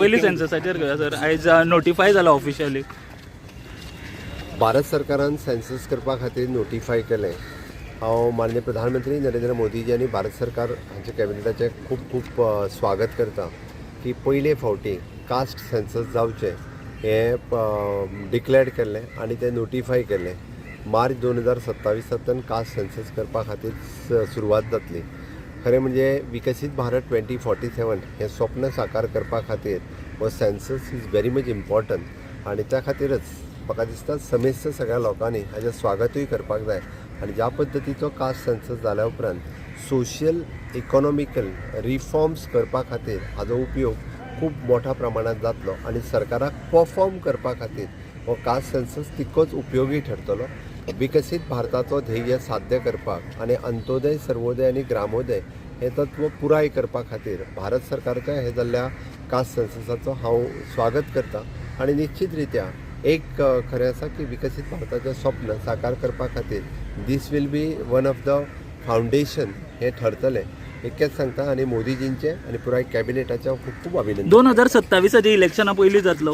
पहिली सेन्ससाचेर घेवया सर. आयज नोटिफाय जाला ऑफिशियली. भारत सरकारान सेन्सस करपा खातीर नोटिफाय केलें. हांव माननीय प्रधानमंत्री नरेंद्र मोदीजी आनी भारत सरकार हांच्या कॅबिनेटाचें खूब खूब स्वागत करता की पयले फावटी कास्ट सेन्सस जावचें हें डिक्लेअर केल्लें आनी तें नोटिफाय केल्लें. मार्च 2027 कास्ट सेन्सस करपा खातीर सुरवात जातली. खरें म्हणजे विकसीत भारत 2047 हें स्वप्न साकार करपा खातीर हो census is very much important आनी त्या खातीरच म्हाका दिसता समेस्त सगळ्या लोकांनी हाजें स्वागतूय करपाक जाय. आनी ज्या पद्दतीचो कास्ट सेन्सस जाल्या उपरांत सोशियल इकॉनॉमिकल रिफॉर्म्स करपा खातीर हाजो उपयोग खूब मोठ्या प्रमाणांत जातलो आनी सरकाराक परफॉर्म करपा खातीर हो कास्ट सेन्सस तितकोच उपयोगी ठरतलो. विकसीत भारताचो ध्येय साध्य करपाक आनी अंत्योदय सर्वोदय आनी ग्रामोदय हें तत्व पुराय करपा खातीर भारत सरकारच्या हे जाल्ल्या कास्ट सेन्ससाचो हांव स्वागत करतां. आनी निश्चित रित्या एक खरें आसा की विकसीत भारताचें स्वप्न साकार करपा खातीर this will be one of the foundation हें ठरतलें इतकेंच सांगता. आनी मोदीजींचें आनी पुराय कॅबिनेटाचें खूब खूब अभिनंदन. 2027 इलेक्शना पयलीं जातलो.